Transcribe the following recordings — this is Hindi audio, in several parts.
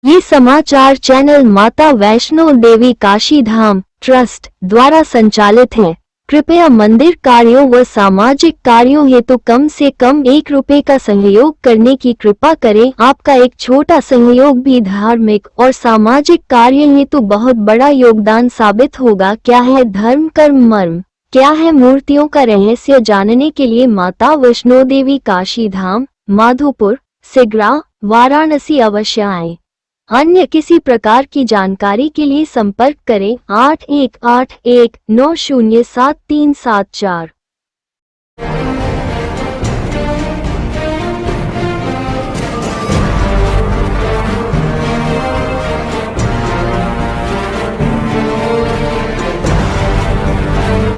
ये समाचार चैनल माता वैष्णो देवी काशी धाम ट्रस्ट द्वारा संचालित है। कृपया मंदिर कार्यों व सामाजिक कार्यों हेतु कम से कम ₹1 का सहयोग करने की कृपा करें। आपका एक छोटा सहयोग भी धार्मिक और सामाजिक कार्य हेतु बहुत बड़ा योगदान साबित होगा। क्या है धर्म कर्म मर्म, क्या है मूर्तियों का रहस्य, जानने के लिए माता वैष्णो देवी काशी धाम, माधोपुर, सिगरा, वाराणसी अवश्य आएं। अन्य किसी प्रकार की जानकारी के लिए संपर्क करें 8181907374।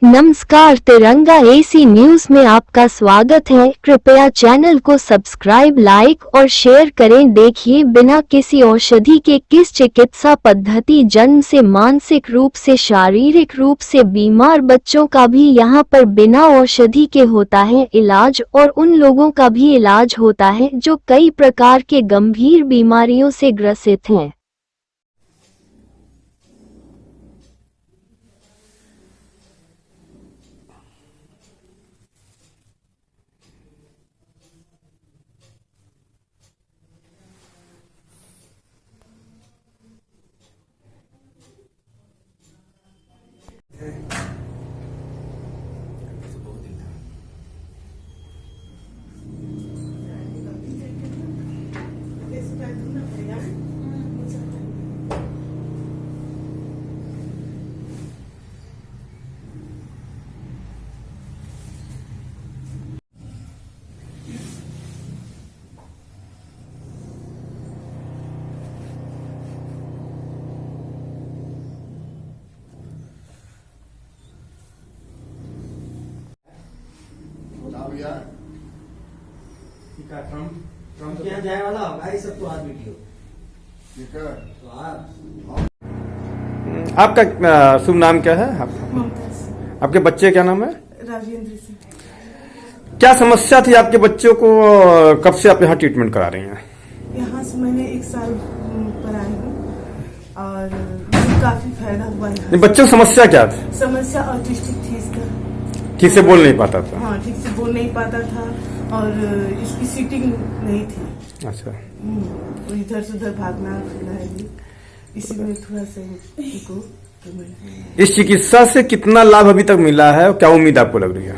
नमस्कार, तिरंगा एसी न्यूज में आपका स्वागत है। कृपया चैनल को सब्सक्राइब, लाइक और शेयर करें। देखिए, बिना किसी औषधि के किस चिकित्सा पद्धति जन्म से मानसिक रूप से शारीरिक रूप से बीमार बच्चों का भी यहाँ पर बिना औषधि के होता है इलाज, और उन लोगों का भी इलाज होता है जो कई प्रकार के गंभीर बीमारियों से ग्रसित हैं। ट्रम्प के यहाँ जाने वाला होगा ये सब। तो आज वीडियो ठीक है। तो आपका शुभ नाम क्या है? आपके बच्चे क्या नाम है? राजेंद्र सिंह। क्या समस्या थी आपके बच्चों को? कब से आप यहाँ ट्रीटमेंट करा रही हैं? यहाँ से मैंने 1 साल पर आई हूँ और मुझे काफी फायदा हुआ है। बच्चों की समस्या क्या थी? समस्या ऑटिस्टिक थी इसका। ठीक से बोल नहीं पाता था? हाँ, ठीक से बोल नहीं पाता था और इसकी सीटिंग नहीं थी। अच्छा। तो इधर से उधर भागना फिरना है, इसी में थोड़ा सा इनको इस चिकित्सा से कितना लाभ अभी तक मिला है और क्या उम्मीद आपको लग रही है?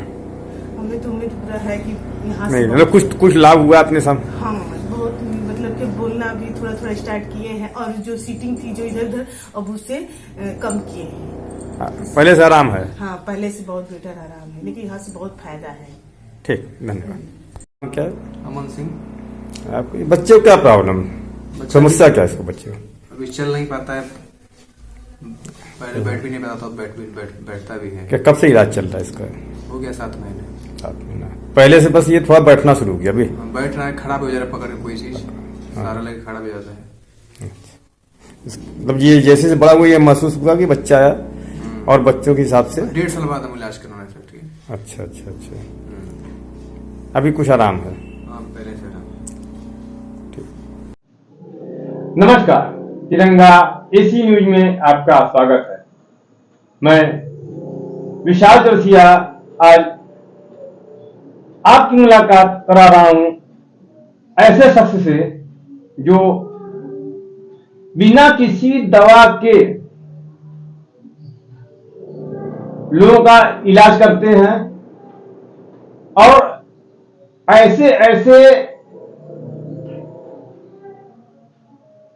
हमें तो उम्मीद पूरा है कि यहाँ नहीं, से मतलब कुछ लाभ हुआ अपने सामने? हाँ, बहुत, मतलब कि बोलना भी थोड़ा थोड़ा स्टार्ट किए हैं और जो सीटिंग थी जो इधर उधर अब उससे कम किए हैं। पहले से आराम है? हाँ, पहले से बहुत बेटर आराम है, लेकिन यहाँ से बहुत फायदा है। ठीक, धन्यवाद। क्या? अमन सिंह। आपके बच्चे को क्या प्रॉब्लम, समस्या क्या है इसको? बच्चे को अभी चल नहीं पाता है, पहले बैठ भी नहीं पाता था, बैठता भी है। क्या कब से इलाज चल रहा है इसका? हो गया 7 महीने। 7 महीना पहले से? बस ये थोड़ा बैठना शुरू हो गया अभी? बैठ रहा है, खड़ा भी हो जा रहा है, पकड़ के कोई चीज सारा लेके खड़ा भी हो जाता है। मतलब ये जैसे से बड़ा हुआ ये महसूस हुआ कि बच्चा है, और बच्चों के हिसाब से 1.5 साल बाद हम इलाज करवाना चाहिए। अच्छा अच्छा अच्छा। अभी कुछ आराम है? हाँ, पहले से आराम। नमस्कार, तिरंगा एसी न्यूज में आपका स्वागत है। मैं विशाल जोशिया आज आपकी मुलाकात करा रहा हूं ऐसे शख्स से जो बिना किसी दवा के लोगों का इलाज करते हैं, और ऐसे ऐसे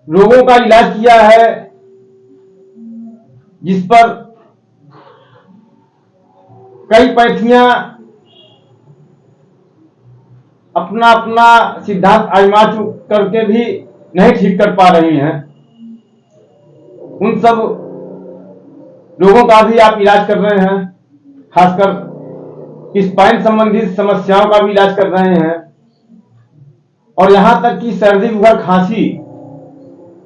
रोगों का इलाज किया है जिस पर कई पैथियां अपना अपना सिद्धांत आजमा करके भी नहीं ठीक कर पा रही हैं। उन सब लोगों का भी आप इलाज कर रहे हैं, खासकर स्पाइन संबंधित समस्याओं का भी इलाज कर रहे हैं, और यहां तक कि सर्दी बुखार खांसी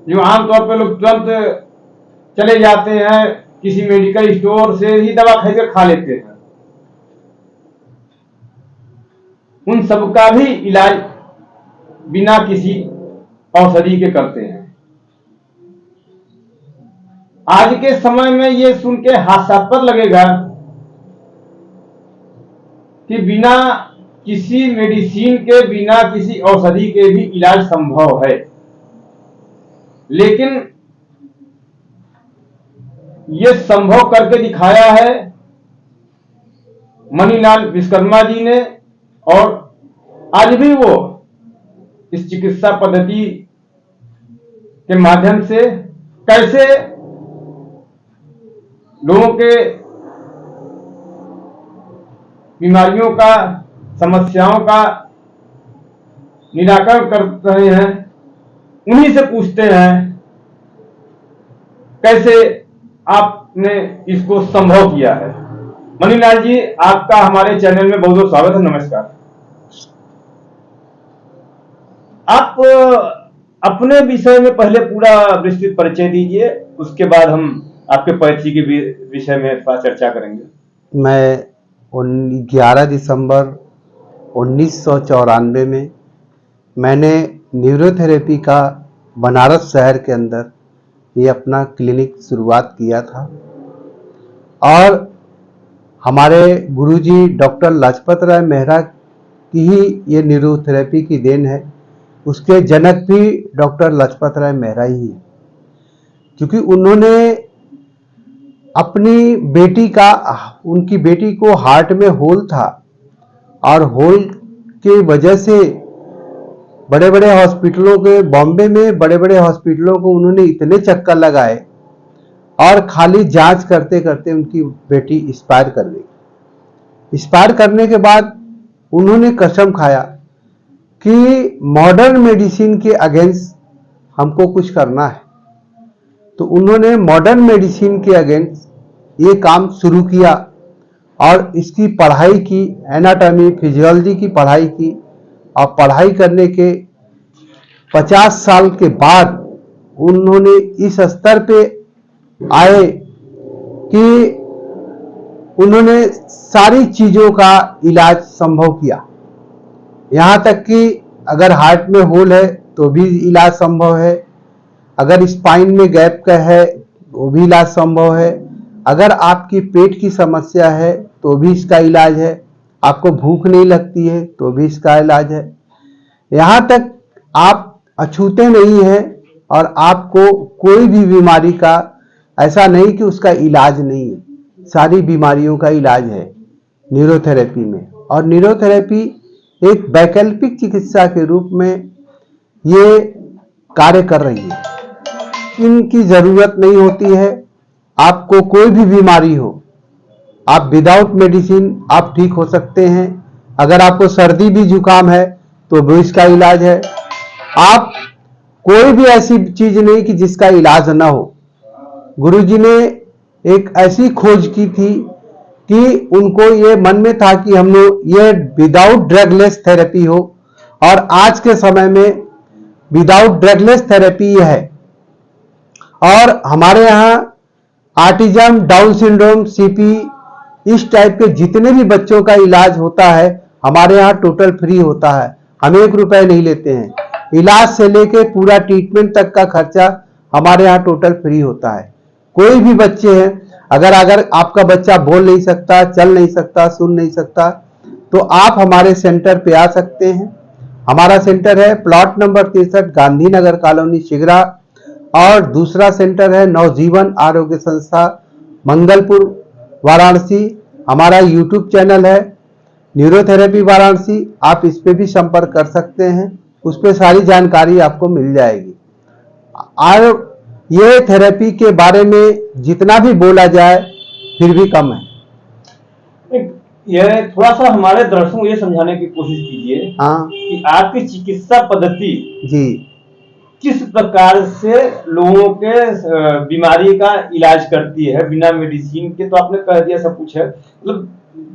जो आमतौर पर लोग तुरंत चले जाते हैं किसी मेडिकल स्टोर से ही दवा खरीद कर खा लेते हैं, उन सबका भी इलाज बिना किसी औषधि के करते हैं। आज के समय में ये सुन के हास्यास्पद लगेगा कि बिना किसी मेडिसिन के, बिना किसी औषधि के भी इलाज संभव है। लेकिन ये संभव करके दिखाया है मनीलाल विश्वकर्मा जी ने, और आज भी वो इस चिकित्सा पद्धति के माध्यम से कैसे लोगों के बीमारियों का, समस्याओं का निराकरण कर रहे हैं। उन्हीं से पूछते हैं कैसे आपने इसको संभव किया है। मनीलाल जी, आपका हमारे चैनल में बहुत बहुत स्वागत है। नमस्कार। आप अपने विषय में पहले पूरा विस्तृत परिचय दीजिए, उसके बाद हम आपके पैथी के विषय में थोड़ा चर्चा करेंगे। मैं 11 दिसंबर 1994 में मैंने न्यूरोथेरेपी का बनारस शहर के अंदर ये अपना क्लिनिक शुरुआत किया था, और हमारे गुरुजी डॉक्टर लाजपत राय मेहरा की ही ये न्यूरोथेरेपी की देन है। उसके जनक भी डॉक्टर लाजपत राय मेहरा ही है, क्योंकि उन्होंने अपनी बेटी का, उनकी बेटी को हार्ट में होल था, और होल की वजह से बड़े बड़े हॉस्पिटलों के, बॉम्बे में बड़े बड़े हॉस्पिटलों को उन्होंने इतने चक्कर लगाए, और खाली जांच करते करते उनकी बेटी एक्सपायर कर गई। एक्सपायर करने के बाद उन्होंने कसम खाया कि मॉडर्न मेडिसिन के अगेंस्ट हमको कुछ करना है। तो उन्होंने मॉडर्न मेडिसिन के अगेंस्ट ये काम शुरू किया, और इसकी पढ़ाई की, एनाटॉमी फिजियोलॉजी की पढ़ाई की, और पढ़ाई करने के 50 साल के बाद उन्होंने इस स्तर पे आए कि उन्होंने सारी चीजों का इलाज संभव किया। यहाँ तक कि अगर हार्ट में होल है तो भी इलाज संभव है, अगर स्पाइन में गैप का है वो भी इलाज संभव है, अगर आपकी पेट की समस्या है तो भी इसका इलाज है, आपको भूख नहीं लगती है तो भी इसका इलाज है। यहाँ तक आप अछूते नहीं हैं, और आपको कोई भी बीमारी का ऐसा नहीं कि उसका इलाज नहीं है, सारी बीमारियों का इलाज है न्यूरोथेरेपी में। और न्यूरोथेरेपी एक वैकल्पिक चिकित्सा के रूप में ये कार्य कर रही है। इनकी जरूरत नहीं होती है। आपको कोई भी बीमारी हो, आप विदाउट मेडिसिन आप ठीक हो सकते हैं। अगर आपको सर्दी भी जुकाम है तो भी इसका इलाज है। आप कोई भी ऐसी चीज नहीं कि जिसका इलाज ना हो। गुरुजी ने एक ऐसी खोज की थी कि उनको ये मन में था कि हम लोग ये विदाउट ड्रगलेस थेरेपी हो, और आज के समय में विदाउट ड्रगलेस थेरेपी ये है। और हमारे यहाँ ऑटिज्म, डाउन सिंड्रोम, सीपी, इस टाइप के जितने भी बच्चों का इलाज होता है हमारे यहाँ टोटल फ्री होता है। हम 1 रुपए नहीं लेते हैं। इलाज से लेके पूरा ट्रीटमेंट तक का खर्चा हमारे यहाँ टोटल फ्री होता है। कोई भी बच्चे हैं, अगर आपका बच्चा बोल नहीं सकता, चल नहीं सकता, सुन नहीं सकता, तो आप हमारे सेंटर पे आ सकते हैं। हमारा सेंटर है प्लॉट नंबर 63, गांधीनगर कॉलोनी, शिगरा, और दूसरा सेंटर है नवजीवन आरोग्य संस्था, मंगलपुर, वाराणसी। हमारा यूट्यूब चैनल है न्यूरोथेरेपी वाराणसी, आप इस पे भी संपर्क कर सकते हैं, उस पे सारी जानकारी आपको मिल जाएगी। और ये थेरेपी के बारे में जितना भी बोला जाए फिर भी कम है। यह थोड़ा सा हमारे दर्शकों को ये समझाने की कोशिश कीजिए कि आपकी चिकित्सा पद्धति जी किस प्रकार से लोगों के बीमारी का इलाज करती है बिना मेडिसिन के। तो आपने कह दिया सब कुछ है, मतलब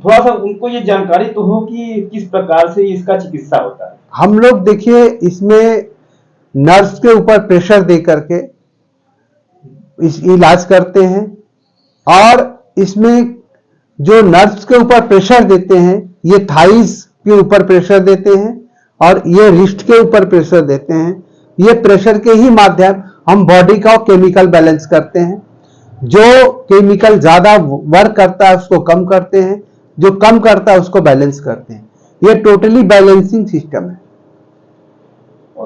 थोड़ा सा उनको ये जानकारी तो हो कि किस प्रकार से इसका चिकित्सा होता है। हम लोग देखिए इसमें नर्व्स के ऊपर प्रेशर दे करके इस इलाज करते हैं, और इसमें जो नर्व्स के ऊपर प्रेशर देते हैं ये थाइस के ऊपर प्रेशर देते हैं, और ये रिस्ट के ऊपर प्रेशर देते हैं। ये प्रेशर के ही माध्यम हम बॉडी का केमिकल बैलेंस करते हैं। जो केमिकल ज्यादा वर्क करता है उसको कम करते हैं, जो कम करता है उसको बैलेंस करते हैं। ये टोटली बैलेंसिंग सिस्टम है।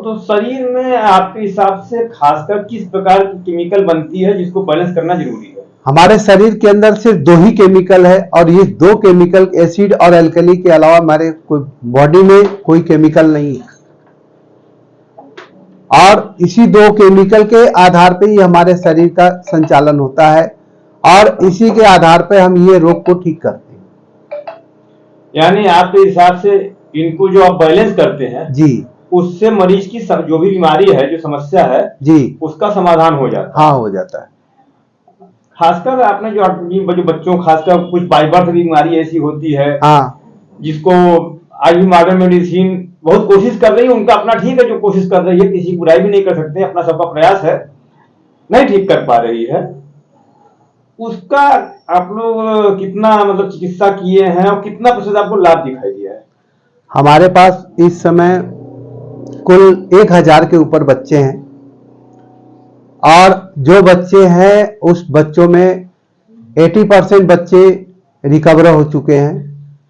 तो शरीर में आपके हिसाब से खासकर किस प्रकार की केमिकल बनती है जिसको बैलेंस करना जरूरी है? हमारे शरीर के अंदर सिर्फ 2 ही केमिकल है, और ये 2 केमिकल एसिड और एल्कली के अलावा हमारे कोई बॉडी में कोई केमिकल नहीं है। और इसी 2 केमिकल के आधार पे ही हमारे शरीर का संचालन होता है, और इसी के आधार पे हम ये रोग को ठीक करते हैं। यानी आपके हिसाब से इनको जो आप बैलेंस करते हैं जी, उससे मरीज की जो भी बीमारी है, जो समस्या है जी, उसका समाधान हो जाता है। हाँ, हो जाता है। खासकर आपने जो बच्चों, खासकर कुछ बाय बर्थ बीमारी ऐसी होती है, हाँ, जिसको आज भी मॉडर्न मेडिसिन बहुत कोशिश कर रही है, उनका अपना ठीक है जो कोशिश कर रही है, किसी की बुराई भी नहीं कर सकते, अपना सबका प्रयास है, नहीं ठीक कर पा रही है, उसका आप लोग कितना मतलब चिकित्सा किए हैं और कितना प्रतिशत आपको लाभ दिखाई दिया है? हमारे पास इस समय कुल 1000 के ऊपर बच्चे हैं, और जो बच्चे हैं उस बच्चों में 80% बच्चे रिकवर हो चुके हैं,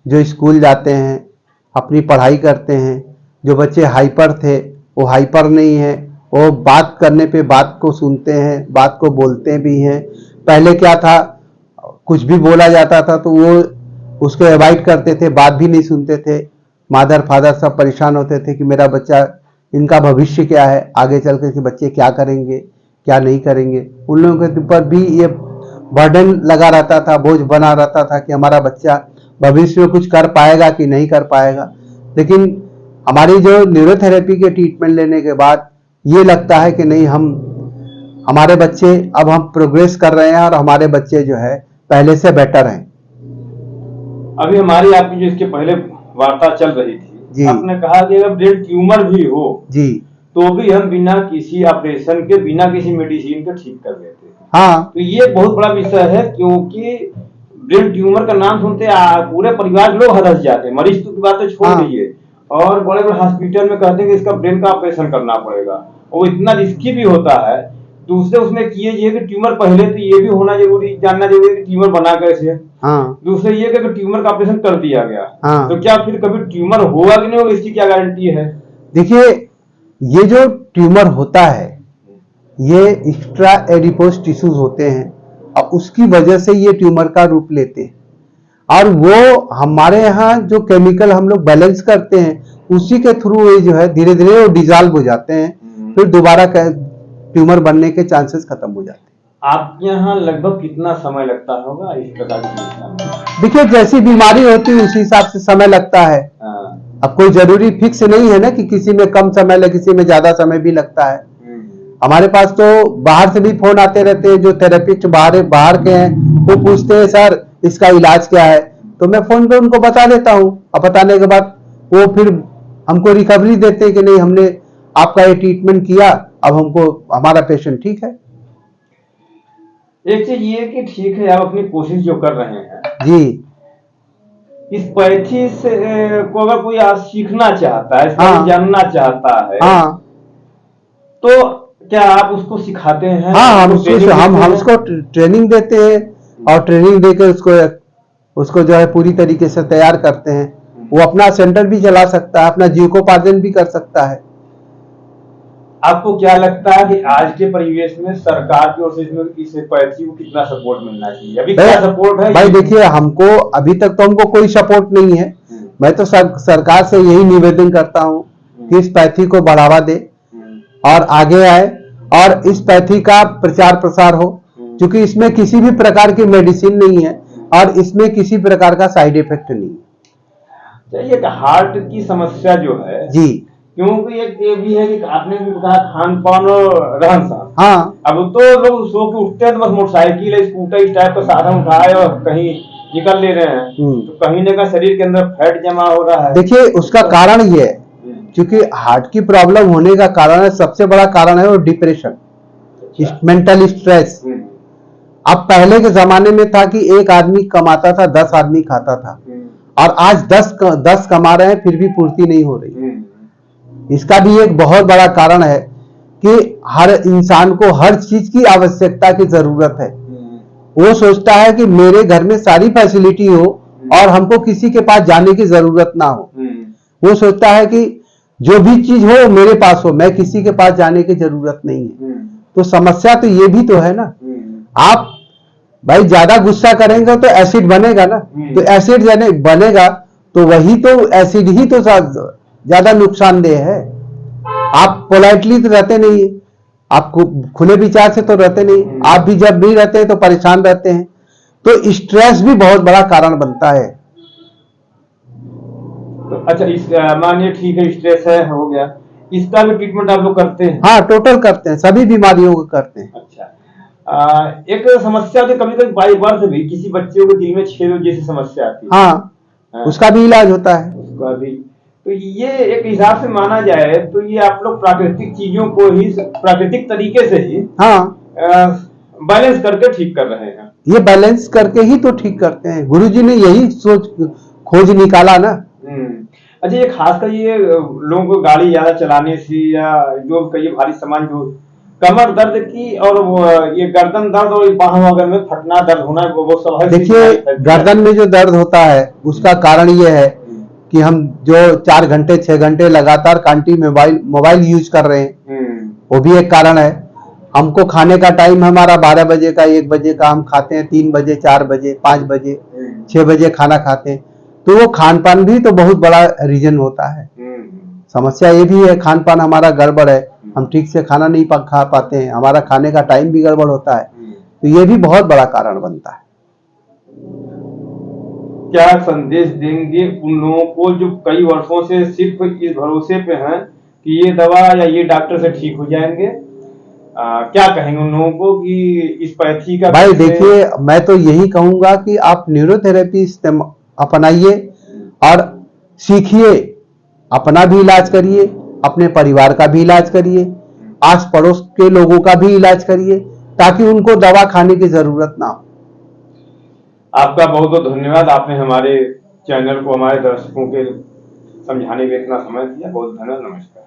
जो स्कूल जाते हैं, अपनी पढ़ाई करते हैं। जो बच्चे हाइपर थे वो हाइपर नहीं है, वो बात करने पे बात को सुनते हैं, बात को बोलते भी हैं। पहले क्या था, कुछ भी बोला जाता था तो वो उसको अवॉइड करते थे, बात भी नहीं सुनते थे। मादर फादर सब परेशान होते थे कि मेरा बच्चा, इनका भविष्य क्या है, आगे चल कर के बच्चे क्या करेंगे, क्या नहीं करेंगे। उन लोगों के ऊपर भी ये बर्डन लगा रहता था, बोझ बना रहता था कि हमारा बच्चा भविष्य में कुछ कर पाएगा कि नहीं कर पाएगा। लेकिन हमारी जो न्यूरोथेरेपी के ट्रीटमेंट लेने के बाद ये लगता है कि नहीं, हमारे बच्चे, अब हम प्रोग्रेस कर रहे हैं और हमारे बच्चे जो है पहले से बेटर हैं। अभी हमारी आपकी जो इसके पहले वार्ता चल रही थी, आपने कहा कि अगर ब्रेन ट्यूमर भी हो जी, तो भी हम बिना किसी ऑपरेशन के, बिना किसी मेडिसिन के ठीक कर देते हैं। हाँ, तो ये बहुत बड़ा विषय है, क्योंकि ब्रेन ट्यूमर का नाम सुनते पूरे परिवार के लोग हदस जाते हैं। मरीज की बात तो छोड़ दीजिए, और बड़े बड़े हॉस्पिटल में कहते हैं कि इसका ब्रेन का ऑपरेशन करना पड़ेगा, और इतना रिस्की भी होता है। दूसरे उसमें किए ये कि ट्यूमर, पहले तो ये भी होना जरूरी, जानना जरूरी है कि ट्यूमर बना कैसे। हाँ, दूसरे ये कि ट्यूमर का ऑपरेशन कर दिया गया, हाँ, तो क्या फिर कभी ट्यूमर होगा कि नहीं होगा, इसकी क्या गारंटी है? देखिए, ये जो ट्यूमर होता है ये एक्स्ट्रा एडिपोज टिश्यूज होते हैं, और उसकी वजह से ये ट्यूमर का रूप लेते हैं। और वो हमारे यहाँ जो केमिकल हम लोग बैलेंस करते हैं उसी के थ्रू ये जो है धीरे धीरे वो डिजॉल्व हो जाते हैं, फिर दोबारा ट्यूमर बनने के चांसेस खत्म हो जाते हैं। आपके यहाँ लगभग कितना समय लगता होगा इस प्रकार की? देखिए, जैसी बीमारी होती है उसी हिसाब से समय लगता है। अब कोई जरूरी फिक्स नहीं है ना कि किसी में कम समय लगे, किसी में ज्यादा समय भी लगता है। हमारे पास तो बाहर से भी फोन आते रहते हैं, जो थेरेपिस्ट बाहर के हैं, वो पूछते हैं सर इसका इलाज क्या है, तो मैं फोन पे उनको बता देता हूँ, और बताने के बाद वो फिर हमको रिकवरी देते हैं कि नहीं, हमने आपका ये ट्रीटमेंट किया, अब हमको हमारा पेशेंट ठीक है। एक चीज ये कि ठीक है, आप अपनी कोशिश जो कर रहे हैं जी, इस पैथी से को अगर कोई सीखना चाहता है, इसको जानना चाहता है, तो क्या आप उसको सिखाते हैं? हाँ, हम उसको ट्रेनिंग देते हैं, और ट्रेनिंग देकर उसको जो है पूरी तरीके से तैयार करते हैं। वो अपना सेंटर भी चला सकता है, अपना जीविकोपार्जन भी कर सकता है। आपको क्या लगता है कि आज के परिवेश में सरकार की ओर से इस पैथी को कितना सपोर्ट मिलना चाहिए? अभी क्या सपोर्ट है? भाई देखिए, हमको अभी तक तो हमको कोई सपोर्ट नहीं है। मैं तो सरकार से यही निवेदन करता हूँ कि इस पैथी को बढ़ावा दे और आगे आए, और इस पैथी का प्रचार प्रसार हो, क्योंकि इसमें किसी भी प्रकार की मेडिसिन नहीं है और इसमें किसी प्रकार का साइड इफेक्ट नहीं है। एक हार्ट की समस्या जो है जी, क्योंकि एक ये भी है कि आपने भी कहा खान पान और रहन सहन। हाँ, अब तो लोग सो के उठते हैं तो बस मोटरसाइकिल, स्कूटर इस टाइप का साधन उठाए और कहीं निकल ले रहे हैं, तो कहीं ना कहीं शरीर के अंदर फैट जमा हो रहा है। देखिए, उसका कारण ये है, क्योंकि हार्ट की प्रॉब्लम होने का कारण है, सबसे बड़ा कारण है वो डिप्रेशन, मेंटल स्ट्रेस। अब पहले के जमाने में था कि एक आदमी कमाता था, 10 आदमी खाता था, और आज 10 कमा रहे हैं फिर भी पूर्ति नहीं हो रही। इसका भी एक बहुत बड़ा कारण है कि हर इंसान को हर चीज की आवश्यकता की जरूरत है, वो सोचता है कि मेरे घर में सारी फैसिलिटी हो और हमको किसी के पास जाने की जरूरत ना हो। वो सोचता है कि जो भी चीज हो मेरे पास हो, मैं किसी के पास जाने की जरूरत नहीं है। तो समस्या तो ये भी तो है ना। आप भाई ज्यादा गुस्सा करेंगे तो एसिड बनेगा ना, तो एसिड बनेगा तो वही तो एसिड ही तो ज्यादा नुकसानदेह है। आप पोलाइटली तो रहते नहीं है, आप खुले विचार से तो रहते नहीं, आप भी जब भी रहते हैं तो परेशान रहते हैं। तो स्ट्रेस भी बहुत बड़ा कारण बनता है। तो अच्छा, इस मानिए ठीक है, स्ट्रेस है, हो गया, इसका भी ट्रीटमेंट आप लोग करते हैं? हाँ, टोटल करते हैं, सभी बीमारियों को करते हैं। अच्छा, एक समस्या जो कभी कभी बाई बर्थ भी किसी बच्चे को दिल में छेद जैसी समस्या आती है। हाँ, उसका भी इलाज होता है। उसका भी, तो ये एक हिसाब से माना जाए तो ये आप लोग प्राकृतिक चीजों को ही प्राकृतिक तरीके से ही हाँ, बैलेंस करके ठीक कर रहे हैं। ये बैलेंस करके ही तो ठीक करते हैं। गुरुजी ने यही सोच खोज निकाला ना। अच्छा, ये खासकर ये लोगों को गाड़ी ज्यादा चलाने से या जो कई भारी सामान, जो कमर दर्द की और वो ये गर्दन दर्द और बाहों वगैरह में फटना दर्द होना, वो सब है। देखिए, गर्दन में जो दर्द होता है उसका कारण ये है कि हम जो 4 घंटे 6 घंटे लगातार कंटिन्यू मोबाइल यूज कर रहे हैं, वो भी एक कारण है। हमको खाने का टाइम हमारा 12 बजे का, 1 बजे का, हम खाते हैं 3 बजे, 4 बजे, 5 बजे, 6 बजे खाना खाते हैं। तो वो खान पान भी तो बहुत बड़ा रीजन होता है। समस्या ये भी है, खान पान हमारा गड़बड़ है, हम ठीक से खाना नहीं खा पाते हैं, हमारा खाने का टाइम भी गड़बड़ होता है। तो ये भी बहुत बड़ा कारण बनता है। क्या संदेश देंगे उन लोगों को जो कई वर्षों से सिर्फ इस भरोसे पे हैं कि ये दवा या ये डॉक्टर से ठीक हो जाएंगे? क्या कहेंगे उन लोगों को कि इस पैथी का? भाई देखिए, मैं तो यही कहूंगा कि आप न्यूरोथेरेपी अपनाइए और सीखिए, अपना भी इलाज करिए, अपने परिवार का भी इलाज करिए, आस पड़ोस के लोगों का भी इलाज करिए, ताकि उनको दवा खाने की जरूरत ना हो। आपका बहुत बहुत धन्यवाद, आपने हमारे चैनल को हमारे दर्शकों के समझाने में इतना समय दिया। बहुत धन्यवाद, नमस्कार।